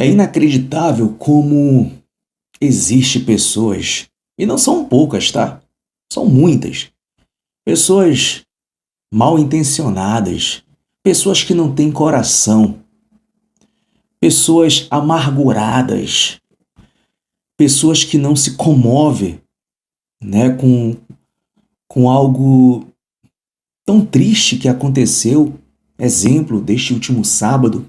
É inacreditável como existe pessoas, e não são poucas, tá? São muitas. Pessoas mal intencionadas, pessoas que não têm coração, pessoas amarguradas, pessoas que não se comovem, né, com algo tão triste que aconteceu. Exemplo deste último sábado,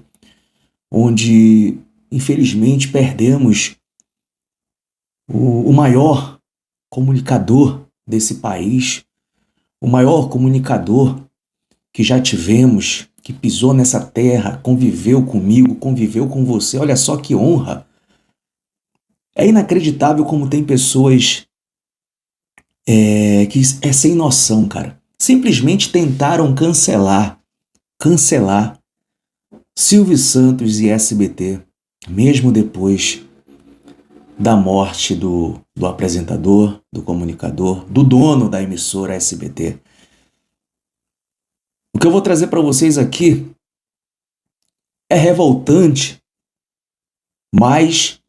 onde infelizmente perdemos o maior comunicador desse país, o maior comunicador que já tivemos, que pisou nessa terra, conviveu comigo, conviveu com você. Olha só que honra! É inacreditável como tem pessoas que é sem noção, cara. Simplesmente tentaram cancelar Silvio Santos e SBT, mesmo depois da morte do apresentador, do comunicador, do dono da emissora SBT. O que eu vou trazer para vocês aqui é revoltante, mas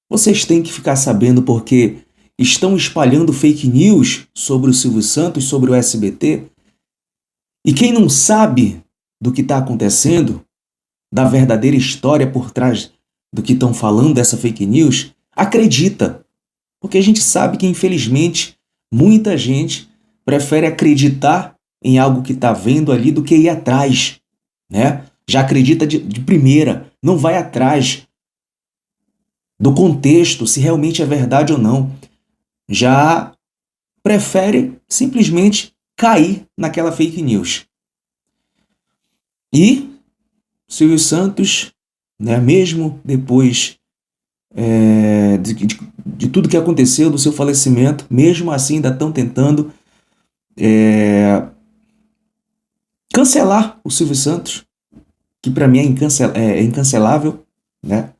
vocês têm que ficar sabendo porque estão espalhando fake news sobre o Silvio Santos, sobre o SBT, e quem não sabe do que está acontecendo, da verdadeira história por trás do que estão falando dessa fake news, acredita. Porque a gente sabe que, infelizmente, muita gente prefere acreditar em algo que está vendo ali do que ir atrás, né? Já acredita de primeira, não vai atrás do contexto, se realmente é verdade ou não. Já prefere simplesmente cair naquela fake news. E Silvio Santos, né, mesmo depois de tudo que aconteceu, do seu falecimento, mesmo assim ainda estão tentando cancelar o Silvio Santos, que para mim é incancelável, né?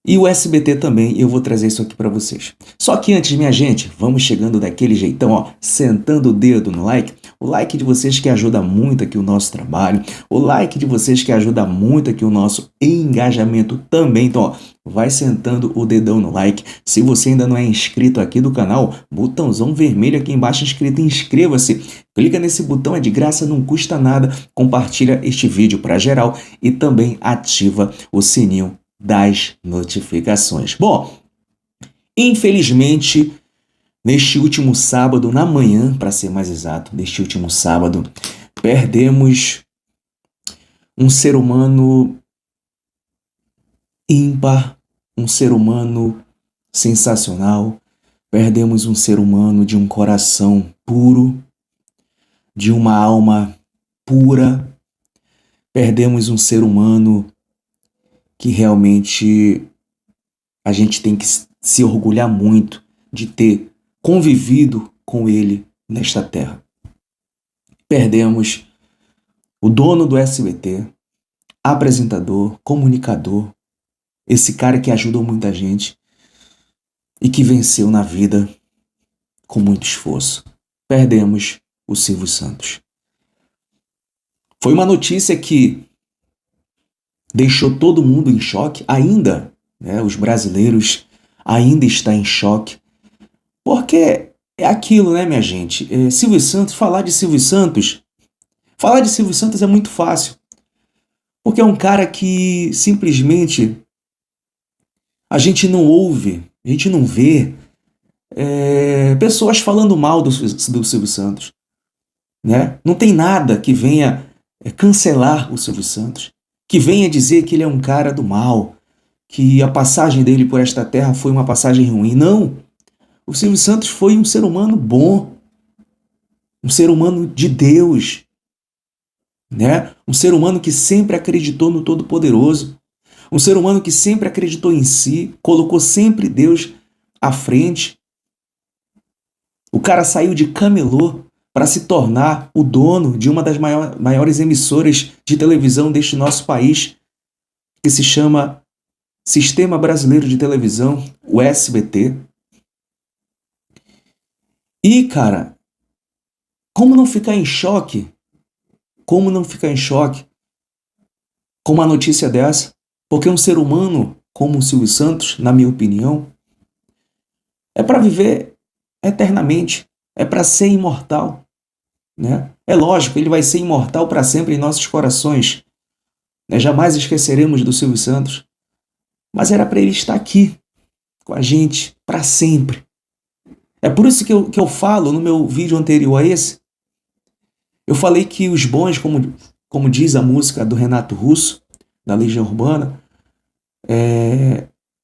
E o SBT também, eu vou trazer isso aqui para vocês. Só que antes, minha gente, vamos chegando daquele jeitão, ó, sentando o dedo no like. O like de vocês que ajuda muito aqui o nosso trabalho. O like de vocês que ajuda muito aqui o nosso engajamento também. Então, ó, vai sentando o dedão no like. Se você ainda não é inscrito aqui do canal, botãozão vermelho aqui embaixo escrito inscreva-se. Clica nesse botão, é de graça, não custa nada. Compartilha este vídeo para geral e também ativa o sininho das notificações. Bom, infelizmente, neste último sábado, na manhã, para ser mais exato, neste último sábado, perdemos um ser humano ímpar, um ser humano sensacional, perdemos um ser humano de um coração puro, de uma alma pura, perdemos um ser humano que realmente a gente tem que se orgulhar muito de ter convivido com ele nesta terra. Perdemos o dono do SBT, apresentador, comunicador, esse cara que ajudou muita gente e que venceu na vida com muito esforço. Perdemos o Silvio Santos. Foi uma notícia que deixou todo mundo em choque, ainda, né, os brasileiros ainda estão em choque, porque é aquilo, né, minha gente? Silvio Santos, falar de Silvio Santos é muito fácil, porque é um cara que simplesmente a gente não ouve, a gente não vê pessoas falando mal do Silvio Santos, né? Não tem nada que venha cancelar o Silvio Santos, que venha dizer que ele é um cara do mal, que a passagem dele por esta terra foi uma passagem ruim. Não! O Silvio Santos foi um ser humano bom, um ser humano de Deus, né? Um ser humano que sempre acreditou no Todo-Poderoso, um ser humano que sempre acreditou em si, colocou sempre Deus à frente. O cara saiu de camelô para se tornar o dono de uma das maiores emissoras de televisão deste nosso país, que se chama Sistema Brasileiro de Televisão, o SBT. E, cara, como não ficar em choque? Como não ficar em choque com uma notícia dessa? Porque um ser humano como o Silvio Santos, na minha opinião, é para viver eternamente, é para ser imortal, né? É lógico, ele vai ser imortal para sempre em nossos corações, né? Jamais esqueceremos do Silvio Santos, mas era para ele estar aqui com a gente para sempre. É por isso que eu falo no meu vídeo anterior a esse, eu falei que os bons, como diz a música do Renato Russo, da Legião Urbana,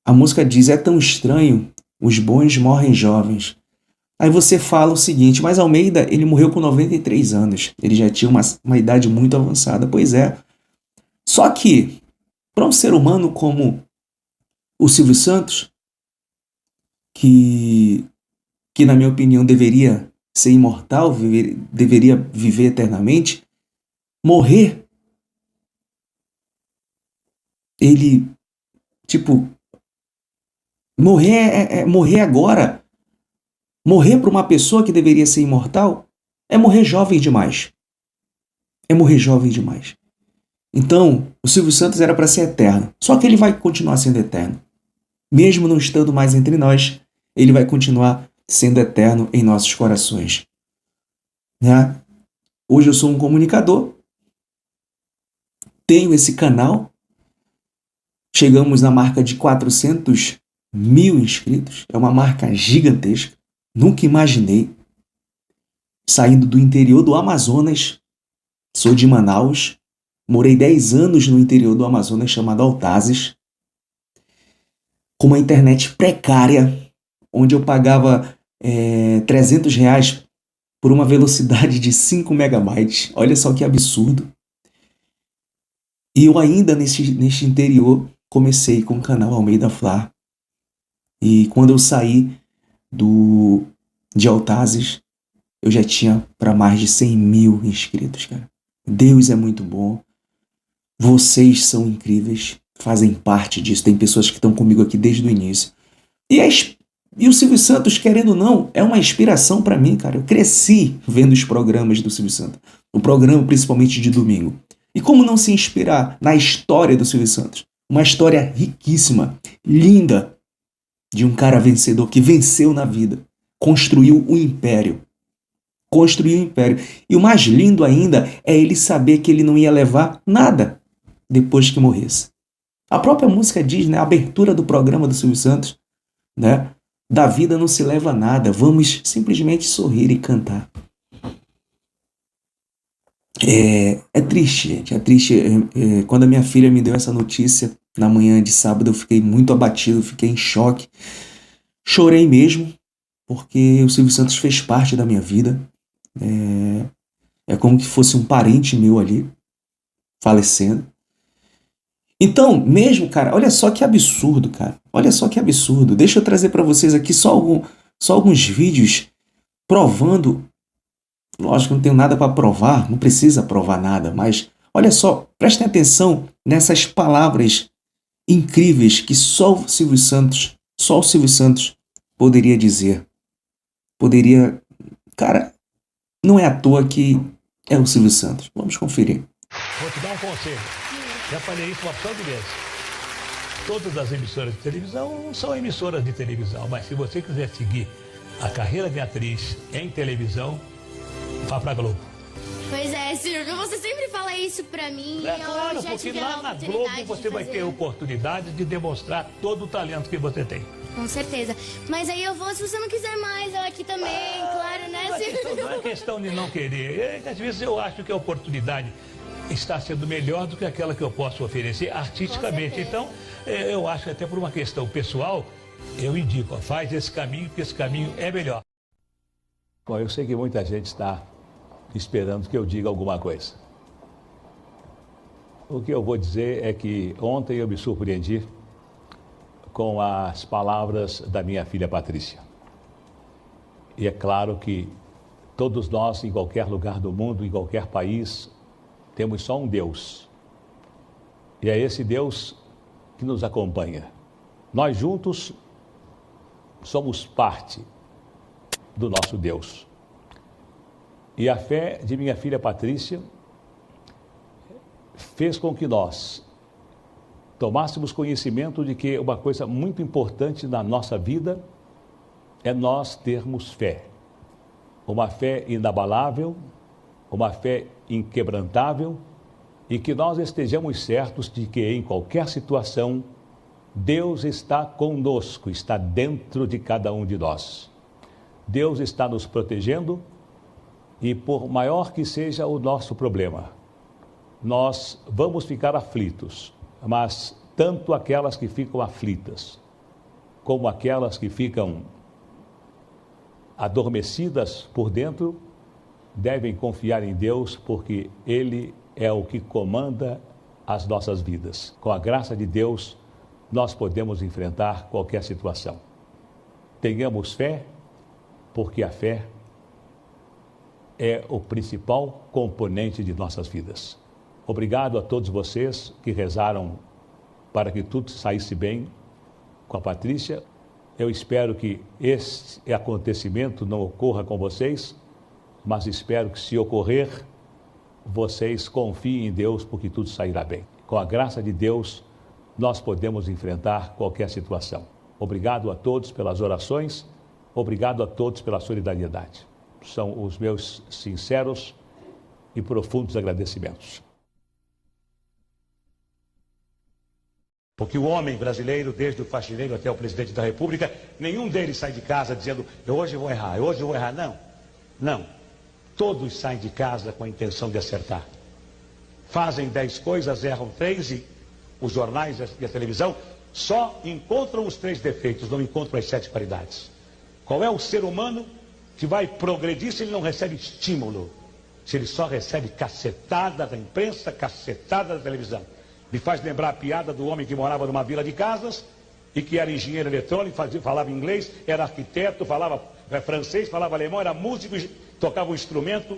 a música diz: é tão estranho, os bons morrem jovens. Aí você fala o seguinte: mas Almeida, ele morreu com 93 anos, ele já tinha uma idade muito avançada. Pois é, só que para um ser humano como o Silvio Santos, que na minha opinião deveria ser imortal, deveria viver eternamente, morrer, ele, morrer agora, morrer para uma pessoa que deveria ser imortal, é morrer jovem demais. É morrer jovem demais. Então, o Silvio Santos era para ser eterno, só que ele vai continuar sendo eterno. Mesmo não estando mais entre nós, ele vai continuar sendo eterno em nossos corações. Né? Hoje eu sou um comunicador, tenho esse canal, chegamos na marca de 400 mil inscritos, é uma marca gigantesca, nunca imaginei, saindo do interior do Amazonas, sou de Manaus, morei 10 anos no interior do Amazonas, chamado Altazes, com uma internet precária, onde eu pagava R$300 por uma velocidade de 5 megabytes. Olha só que absurdo. E eu ainda neste interior comecei com o canal Almeida Flá. E quando eu saí de Altazes, eu já tinha para mais de 100 mil inscritos, cara. Deus é muito bom. Vocês são incríveis, fazem parte disso. Tem pessoas que estão comigo aqui desde o início. E o Silvio Santos, querendo ou não, é uma inspiração para mim, cara. Eu cresci vendo os programas do Silvio Santos. O programa, principalmente de domingo. E como não se inspirar na história do Silvio Santos? Uma história riquíssima, linda, de um cara vencedor que venceu na vida. Construiu um império. Construiu um império. E o mais lindo ainda é ele saber que ele não ia levar nada depois que morresse. A própria música diz, né? A abertura do programa do Silvio Santos, né? Da vida não se leva nada, vamos simplesmente sorrir e cantar. É triste, gente, é triste. Quando a minha filha me deu essa notícia na manhã de sábado, eu fiquei muito abatido, fiquei em choque. Chorei mesmo, porque o Silvio Santos fez parte da minha vida. É como que fosse um parente meu ali, falecendo. Então, mesmo, cara, olha só que absurdo, cara. Olha só que absurdo. Deixa eu trazer para vocês aqui só alguns vídeos provando. Lógico que não tenho nada para provar, não precisa provar nada, mas olha só, prestem atenção nessas palavras incríveis que só o Silvio Santos poderia dizer. Poderia... Cara, não é à toa que é o Silvio Santos. Vamos conferir. Vou te dar um conselho. Já falei isso uma opção de vezes. Todas as emissoras de televisão não são emissoras de televisão, mas se você quiser seguir a carreira de atriz em televisão, vá pra Globo. Pois é, Silvio, você sempre fala isso pra mim. É claro, porque lá na Globo você vai ter oportunidade de demonstrar todo o talento que você tem. Com certeza. Mas aí eu vou se você não quiser mais, eu aqui também, claro, né, Silvio? Não é questão de não querer. Às vezes eu acho que a oportunidade está sendo melhor do que aquela que eu posso oferecer artisticamente. Então, eu acho que até por uma questão pessoal, eu indico, faz esse caminho, que esse caminho é melhor. Bom, eu sei que muita gente está esperando que eu diga alguma coisa. O que eu vou dizer é que ontem eu me surpreendi com as palavras da minha filha Patrícia. E é claro que todos nós, em qualquer lugar do mundo, em qualquer país, temos só um Deus. E é esse Deus que nos acompanha. Nós juntos somos parte do nosso Deus. E a fé de minha filha Patrícia fez com que nós tomássemos conhecimento de que uma coisa muito importante na nossa vida é nós termos fé. Uma fé inabalável, uma fé inquebrantável, e que nós estejamos certos de que em qualquer situação Deus está conosco, está dentro de cada um de nós. Deus está nos protegendo e por maior que seja o nosso problema, nós vamos ficar aflitos, mas tanto aquelas que ficam aflitas, como aquelas que ficam adormecidas por dentro, devem confiar em Deus, porque Ele é o que comanda as nossas vidas. Com a graça de Deus, nós podemos enfrentar qualquer situação. Tenhamos fé, porque a fé é o principal componente de nossas vidas. Obrigado a todos vocês que rezaram para que tudo saísse bem com a Patrícia. Eu espero que esse acontecimento não ocorra com vocês, mas espero que, se ocorrer, vocês confiem em Deus, porque tudo sairá bem. Com a graça de Deus, nós podemos enfrentar qualquer situação. Obrigado a todos pelas orações, obrigado a todos pela solidariedade. São os meus sinceros e profundos agradecimentos. Porque o homem brasileiro, desde o faxineiro até o presidente da República, nenhum deles sai de casa dizendo, hoje eu vou errar, hoje eu vou errar. Não, não. Todos saem de casa com a intenção de acertar. Fazem 10 coisas, erram 3 e os jornais e a televisão só encontram os 3 defeitos, não encontram as 7 qualidades. Qual é o ser humano que vai progredir se ele não recebe estímulo? Se ele só recebe cacetada da imprensa, cacetada da televisão. Me faz lembrar a piada do homem que morava numa vila de casas e que era engenheiro eletrônico, falava inglês, era arquiteto, falava francês, falava alemão, era músico, tocava um instrumento.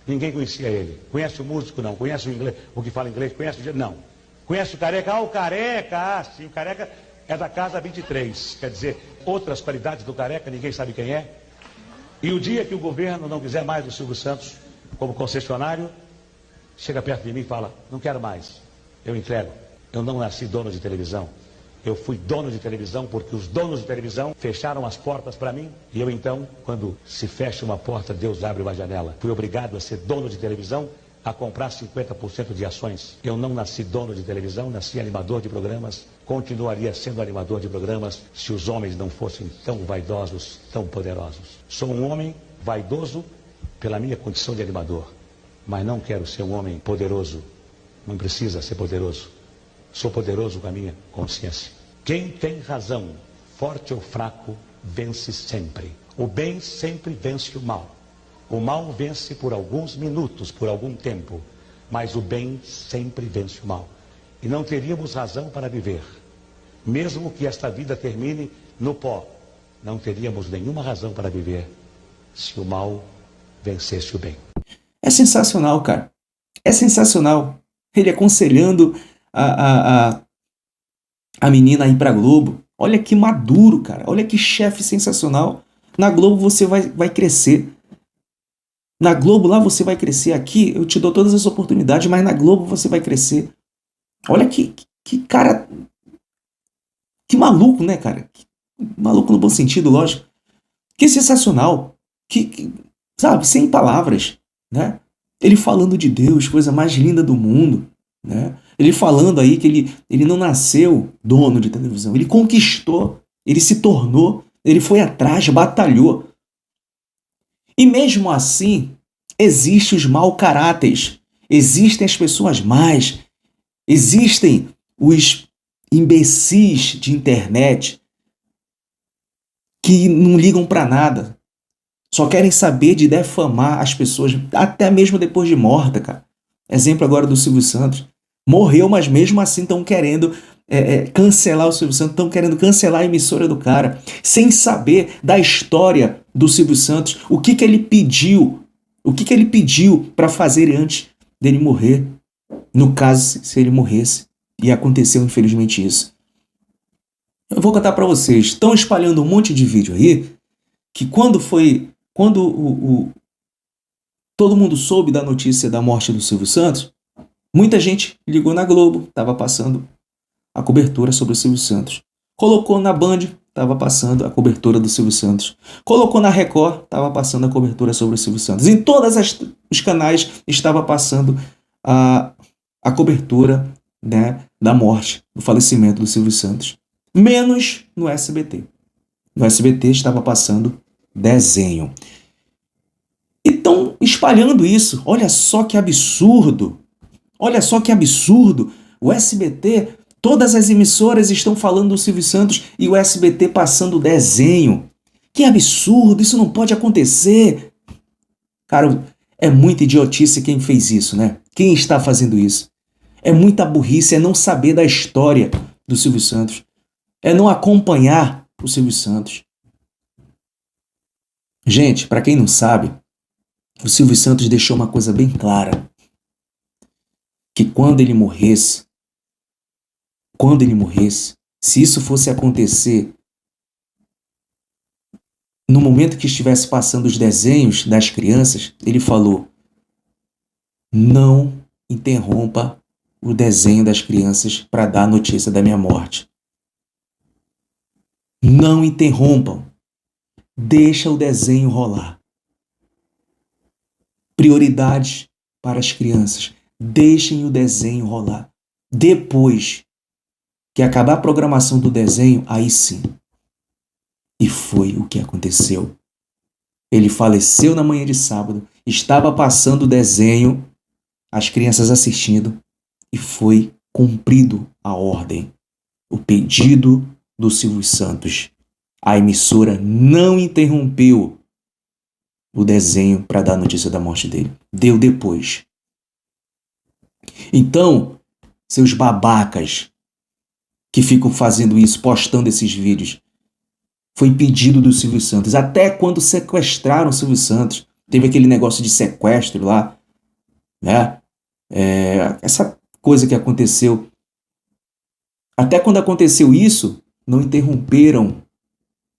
Ninguém conhecia ele. Conhece o músico? Não. Conhece o inglês? O que fala inglês? Conhece o... Não. Conhece o careca? Ah, o careca! Ah, sim, o careca é da casa 23. Quer dizer, outras qualidades do careca, ninguém sabe quem é. E o dia que o governo não quiser mais o Silvio Santos como concessionário, chega perto de mim e fala, não quero mais, eu entrego. Eu não nasci dono de televisão. Eu fui dono de televisão porque os donos de televisão fecharam as portas para mim. E eu então, quando se fecha uma porta, Deus abre uma janela. Fui obrigado a ser dono de televisão, a comprar 50% de ações. Eu não nasci dono de televisão, nasci animador de programas. Continuaria sendo animador de programas se os homens não fossem tão vaidosos, tão poderosos. Sou um homem vaidoso pela minha condição de animador, mas não quero ser um homem poderoso. Não precisa ser poderoso. Sou poderoso com a minha consciência. Quem tem razão, forte ou fraco, vence sempre. O bem sempre vence o mal. O mal vence por alguns minutos, por algum tempo, mas o bem sempre vence o mal. E não teríamos razão para viver. Mesmo que esta vida termine no pó, não teríamos nenhuma razão para viver se o mal vencesse o bem. É sensacional, cara. É sensacional. Ele aconselhando a menina a ir pra Globo. Olha que maduro, cara. Olha que chefe sensacional. Na Globo você vai crescer. Na Globo lá você vai crescer. Aqui eu te dou todas as oportunidades, mas na Globo você vai crescer. Olha que cara... Que maluco, né, cara? Maluco no bom sentido, lógico. Que sensacional. Sabe, sem palavras, né? Ele falando de Deus, coisa mais linda do mundo, né? Ele falando aí que ele não nasceu dono de televisão, ele conquistou, ele se tornou, ele foi atrás, batalhou. E mesmo assim, existem os mau caráteres, existem as pessoas más, existem os imbecis de internet que não ligam para nada, só querem saber de defamar as pessoas, até mesmo depois de morta, cara. Exemplo agora do Silvio Santos. Morreu, mas mesmo assim estão querendo cancelar o Silvio Santos, estão querendo cancelar a emissora do cara, sem saber da história do Silvio Santos, o que ele pediu para fazer antes dele morrer. No caso, se ele morresse. E aconteceu, infelizmente, isso. Eu vou contar para vocês. Estão espalhando um monte de vídeo aí, que quando todo mundo soube da notícia da morte do Silvio Santos, muita gente ligou na Globo, estava passando a cobertura sobre o Silvio Santos. Colocou na Band, estava passando a cobertura do Silvio Santos. Colocou na Record, estava passando a cobertura sobre o Silvio Santos. Em todos os canais estava passando a cobertura, né, da morte, do falecimento do Silvio Santos. Menos no SBT. No SBT estava passando desenho. E estão espalhando isso. Olha só que absurdo. Olha só que absurdo. O SBT, todas as emissoras estão falando do Silvio Santos e o SBT passando desenho. Que absurdo, isso não pode acontecer. Cara, é muita idiotice quem fez isso, né? Quem está fazendo isso? É muita burrice, é não saber da história do Silvio Santos. É não acompanhar o Silvio Santos. Gente, para quem não sabe, o Silvio Santos deixou uma coisa bem clara. Que quando ele morresse, se isso fosse acontecer no momento que estivesse passando os desenhos das crianças, ele falou: não interrompa o desenho das crianças para dar a notícia da minha morte. Não interrompam. Deixa o desenho rolar. Prioridade para as crianças. Deixem o desenho rolar. Depois que acabar a programação do desenho, aí sim. E foi o que aconteceu. Ele faleceu na manhã de sábado, estava passando o desenho, as crianças assistindo, e foi cumprido a ordem, o pedido do Silvio Santos. A emissora não interrompeu o desenho para dar a notícia da morte dele. Deu depois. Então, seus babacas que ficam fazendo isso, postando esses vídeos, foi pedido do Silvio Santos. Até quando sequestraram o Silvio Santos, teve aquele negócio de sequestro lá, né? Essa coisa que aconteceu. Até quando aconteceu isso, não interromperam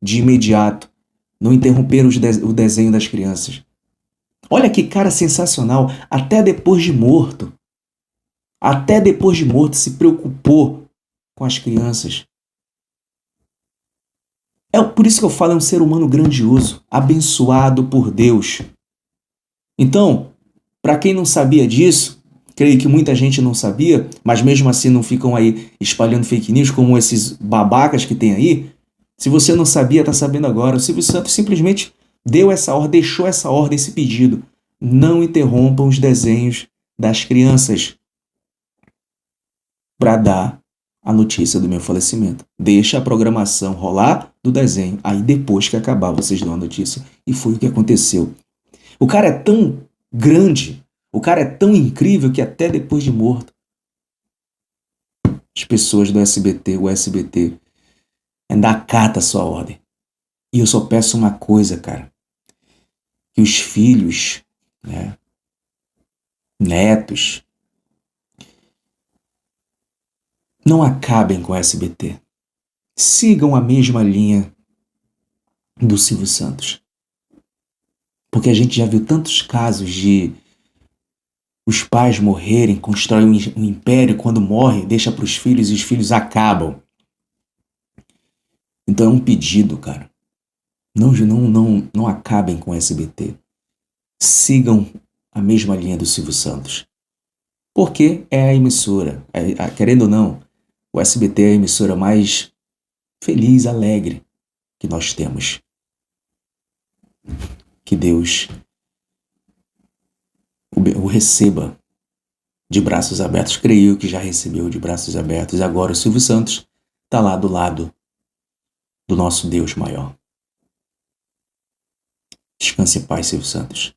de imediato. Não interromperam o desenho das crianças. Olha que cara sensacional. Até depois de morto. Até depois de morto se preocupou com as crianças. Por isso que eu falo, é um ser humano grandioso, abençoado por Deus. Então, para quem não sabia disso, creio que muita gente não sabia, mas mesmo assim não ficam aí espalhando fake news como esses babacas que tem aí. Se você não sabia, está sabendo agora. O Silvio Santos simplesmente deu essa ordem, deixou essa ordem, esse pedido. Não interrompam os desenhos das crianças para dar a notícia do meu falecimento. Deixa a programação rolar do desenho. Aí depois que acabar, vocês dão a notícia. E foi o que aconteceu. O cara é tão grande, o cara é tão incrível que até depois de morto, as pessoas do SBT, o SBT, ainda acata a sua ordem. E eu só peço uma coisa, cara. Que os filhos, né, netos, não acabem com o SBT. Sigam a mesma linha do Silvio Santos. Porque a gente já viu tantos casos de os pais morrerem, constroem um império, quando morre, deixa para os filhos e os filhos acabam. Então é um pedido, cara. Não acabem com o SBT. Sigam a mesma linha do Silvio Santos. Porque é a emissora, querendo ou não, o SBT é a emissora mais feliz, alegre que nós temos. Que Deus o receba de braços abertos. Creio que já recebeu de braços abertos. E agora o Silvio Santos está lá do lado do nosso Deus maior. Descanse em paz, Silvio Santos.